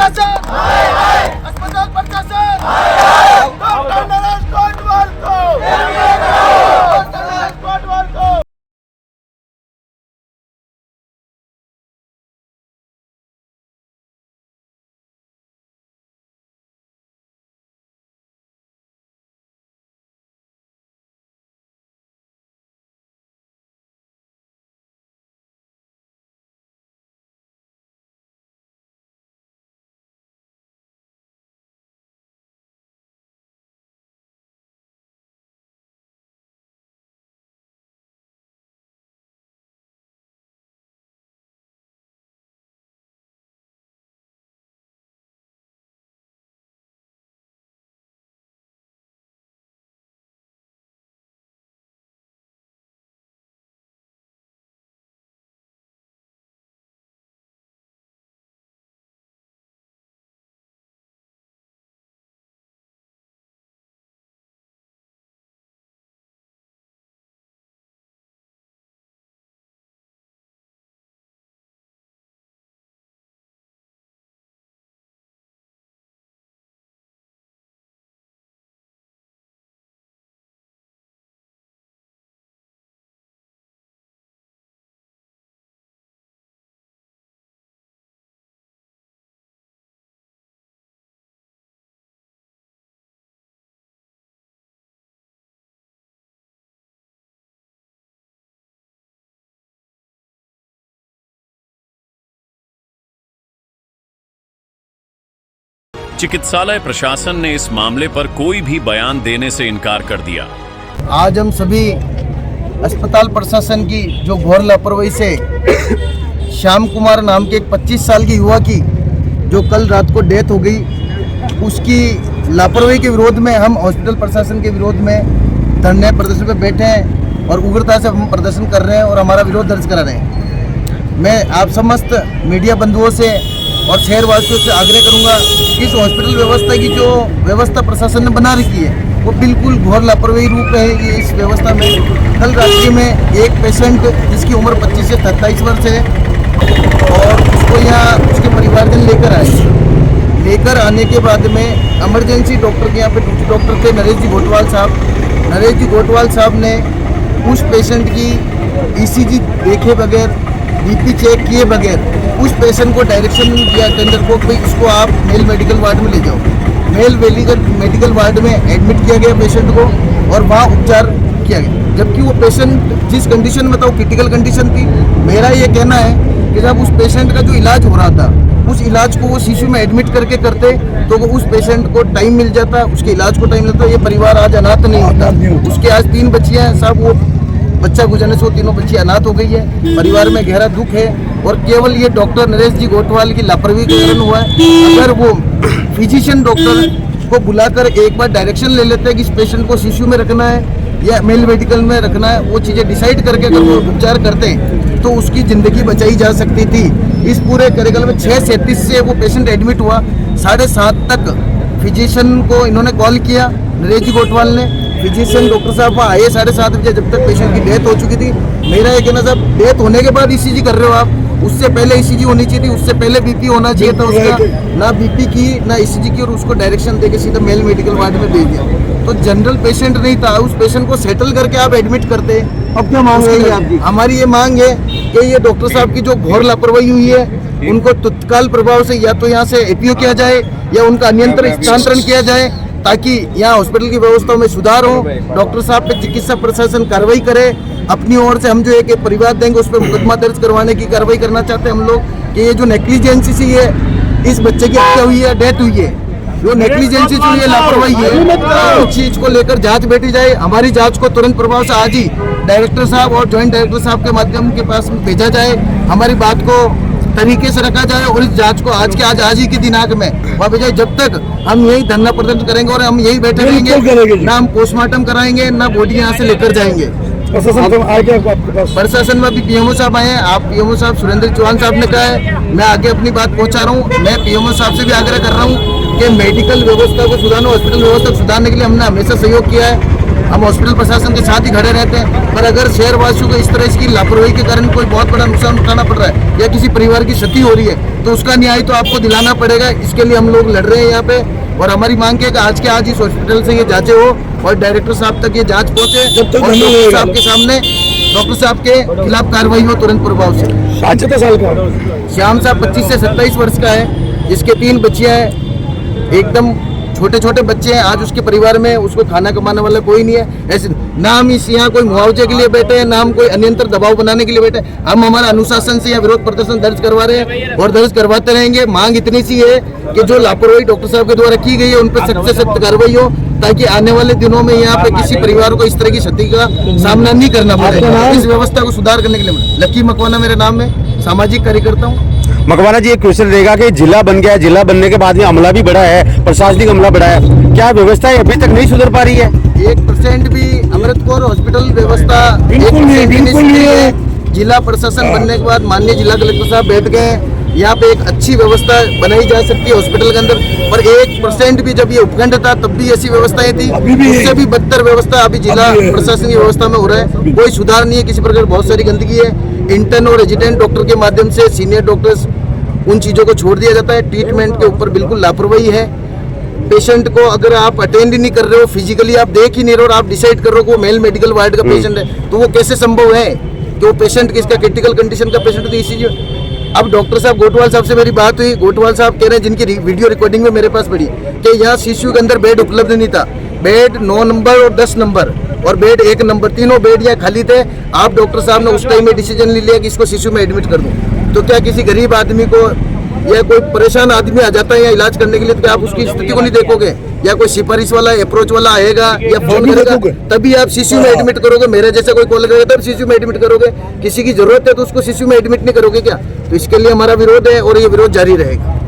प्रशासन, अस्पताल प्रशासन, डॉक्टर नरेश कोटवाल को, डॉक्टर नरेश कोटवाल को। चिकित्सालय प्रशासन ने इस मामले पर कोई भी बयान देने से इनकार कर दिया। आज हम सभी अस्पताल प्रशासन की जो घोर लापरवाही से श्याम कुमार नाम के एक 25 साल की युवा की जो कल रात को डेथ हो गई, उसकी लापरवाही के विरोध में हम हॉस्पिटल प्रशासन के विरोध में धरने प्रदर्शन पे बैठे हैं और उग्रता से हम प्रदर्शन कर रहे हैं और हमारा विरोध दर्ज करा रहे हैं। मैं आप समस्त मीडिया बंधुओं से और शहरवासियों से आग्रह करूंगा कि इस हॉस्पिटल व्यवस्था की जो व्यवस्था प्रशासन ने बना रखी है वो बिल्कुल घोर लापरवाही रूप है। ये इस व्यवस्था में कल रात्रि में एक पेशेंट जिसकी उम्र 25 से 27 वर्ष है और उसको यहाँ उसके परिवारजन लेकर आने के बाद में इमरजेंसी डॉक्टर के यहाँ पे ड्यूटी डॉक्टर थे नरेश जी गोटवाल साहब ने उस पेशेंट की ECG देखे बगैर, BP चेक किए बगैर उस पेशेंट को डायरेक्शन दिया टेंडर को भाई इसको आप मेल मेडिकल वार्ड में ले जाओ। मेल मेडिकल वार्ड में एडमिट किया गया पेशेंट को और वहाँ उपचार किया गया, जबकि वो पेशेंट जिस कंडीशन में था वो क्रिटिकल कंडीशन थी। मेरा ये कहना है कि जब उस पेशेंट का जो इलाज हो रहा था उस इलाज को वो शिशु में एडमिट करके करते तो वो उस पेशेंट को टाइम मिल जाता, उसके इलाज को टाइम मिलता, ये परिवार आज अनाथ नहीं होता। उसके आज 3 बच्चियाँ हैं साहब, वो बच्चा गुजरने से वो तीनों बच्ची अनाथ हो गई है। परिवार में गहरा दुख है और केवल ये डॉक्टर नरेश जी गोटवाल की लापरवाही के कारण हुआ है। अगर वो फिजिशियन डॉक्टर को बुलाकर एक बार डायरेक्शन ले लेते हैं कि इस पेशेंट को शिशु में रखना है या मेल मेडिकल में रखना है, वो चीज़ें डिसाइड करके अगर वो उपचार करते तो उसकी ज़िंदगी बचाई जा सकती थी। इस पूरे कार्यक्रम में 6:37 से वो पेशेंट एडमिट हुआ, 7:30 तक फिजिशियन को इन्होंने कॉल किया नरेश जी गोटवाल ने। फिजिशियन डॉक्टर साहब वहाँ आए 7:30 बजे, जब तक पेशेंट की डेथ हो चुकी थी। मेरा ये कहना साहब, डेथ होने के बाद ECG कर रहे हो आप, उससे पहले ECG होनी चाहिए थी, उससे पहले BP होना चाहिए था उसका, ना BP की ना ECG की, और उसको डायरेक्शन देके सीधा मेल मेडिकल वार्ड में भेज दिया। तो जनरल पेशेंट नहीं था, उस पेशेंट को सेटल करके आप एडमिट करते। अब क्या मांग है आपकी? हमारी ये मांग है कि ये डॉक्टर साहब की जो घोर लापरवाही हुई है उनको तत्काल प्रभाव से या तो यहाँ से APO किया जाए या उनका अन्यंत्र स्थानांतरण किया जाए, ताकि यहाँ हॉस्पिटल की व्यवस्था में सुधार हो। डॉक्टर साहब पे चिकित्सा प्रशासन कार्रवाई करे। अपनी ओर से हम जो एक परिवार देंगे उस पर मुकदमा दर्ज करवाने की कार्रवाई करना चाहते हैं हम लोग कि ये जो नेग्लिजेंसी से ये इस बच्चे की हत्या हुई है, डेथ हुई है, जो नेग्लिजेंसी जो ये लापरवाही है, उस चीज को लेकर जांच बैठी जाए। हमारी जांच को तुरंत प्रभाव से आज ही डायरेक्टर साहब और ज्वाइंट डायरेक्टर साहब के माध्यम के पास भेजा जाए, हमारी बात को तरीके से रखा जाए और इस जांच को आज ही की दिनांक में वहाँ भेजा। जब तक हम यही धरना प्रदर्शन करेंगे और हम यही बैठे रहेंगे, ना हम पोस्टमार्टम कराएंगे ना बॉडी यहाँ से लेकर जाएंगे। प्रशासन में अभी PMO साहब आए हैं, आप PMO साहब सुरेंद्र चौहान साहब ने कहा है, मैं आगे अपनी बात पहुँचा रहा हूँ। मैं PMO साहब से भी आग्रह कर रहा हूँ कि मेडिकल व्यवस्था को सुधारना, हॉस्पिटल व्यवस्था को सुधारने के लिए हमने हमेशा सहयोग किया है। हम हॉस्पिटल प्रशासन के साथ ही खड़े रहते हैं, पर अगर शहरवासियों को इस तरह की लापरवाही के कारण कोई बहुत बड़ा नुकसान उठाना पड़ रहा है या किसी परिवार की क्षति हो रही है तो उसका न्याय तो आपको दिलाना पड़ेगा। इसके लिए हम लोग लड़ रहे हैं यहाँ पे, और हमारी मांग है कि आज के आज इस हॉस्पिटल से ये जांचें हो और डायरेक्टर साहब तक ये जांच पहुंचे और डॉक्टर साहब के सामने डॉक्टर साहब के खिलाफ कार्रवाई हो तुरंत प्रभाव से। 75 साल का श्याम साहब 25 से 27 वर्ष का है, जिसके 3 बच्चियां हैं, एकदम छोटे छोटे बच्चे हैं। आज उसके परिवार में उसको खाना कमाने वाला कोई नहीं है। ऐसे ना हम इस यहाँ कोई मुआवजे के लिए बैठे हैं, ना हम कोई अन्यंतर दबाव बनाने के लिए बैठे हैं। हम हमारा अनुशासन से यहाँ विरोध प्रदर्शन दर्ज करवा रहे हैं और दर्ज करवाते रहेंगे। मांग इतनी सी है कि जो लापरवाही डॉक्टर साहब के द्वारा की गई है उन पर सख्त से सख्त कार्रवाई हो, ताकि आने वाले दिनों में यहाँ पे किसी परिवार को इस तरह की क्षति का सामना नहीं करना पड़े। इस व्यवस्था को सुधार करने के लिए लकी मकवाना मेरे नाम है, सामाजिक कार्यकर्ता हूँ। मकवाना जी, एक क्वेश्चन रहेगा कि जिला बन गया, जिला बनने के बाद में अमला भी बढ़ा है, प्रशासनिक अमला बढ़ा है, क्या व्यवस्था अभी तक नहीं सुधर पा रही है? 1% भी अमृत कौर हॉस्पिटल व्यवस्था बिल्कुल नहीं है। जिला प्रशासन बनने के बाद माननीय जिला कलेक्टर साहब बैठ गए, यहाँ पे एक अच्छी व्यवस्था बनाई जा सकती है हॉस्पिटल के अंदर, पर 1% भी जब ये उपखंड था तब भी ऐसी व्यवस्थाएं थी, उससे भी बदतर व्यवस्था अभी जिला प्रशासन की व्यवस्था में हो रहा है। कोई सुधार नहीं है किसी प्रकार, बहुत सारी गंदगी है। इंटर्न और रेजिडेंट डॉक्टर के माध्यम से सीनियर डॉक्टर्स उन चीज़ों को छोड़ दिया जाता है। ट्रीटमेंट के ऊपर बिल्कुल लापरवाही है। पेशेंट को अगर आप अटेंड ही नहीं कर रहे हो, फिजिकली आप देख ही नहीं रहे हो और आप डिसाइड कर रहे हो कि वो मेल मेडिकल वार्ड का पेशेंट है, तो वो कैसे संभव है कि वो पेशेंट किसका क्रिटिकल कंडीशन का पेशेंट तो इसी। अब डॉक्टर साहब गोटवाल साहब से मेरी बात हुई, गोटवाल साहब कह रहे हैं, जिनकी वीडियो रिकॉर्डिंग में मेरे पास पड़ी, कि यहाँ सीसीयू के अंदर बेड उपलब्ध नहीं था। बेड 9 नंबर और 10 नंबर और बेड 1 नंबर, तीनों बेड यहाँ खाली थे। आप डॉक्टर साहब ने उस टाइम में डिसीजन ले लिया कि इसको सीसीयू में एडमिट कर दूं। तो क्या किसी गरीब आदमी को या कोई परेशान आदमी आ जाता है यहाँ इलाज करने के लिए, तो क्या आप उसकी स्थिति को नहीं देखोगे? या कोई सिफारिश वाला अप्रोच वाला आएगा या फोन करेगा तभी आप सीसीयू में एडमिट करोगे? मेरे जैसा कोई कॉल करेगा तब सीसीयू में एडमिट करोगे? किसी की जरूरत है तो उसको सीसीयू में एडमिट नहीं करोगे क्या? तो इसके लिए हमारा विरोध है और ये विरोध जारी रहेगा।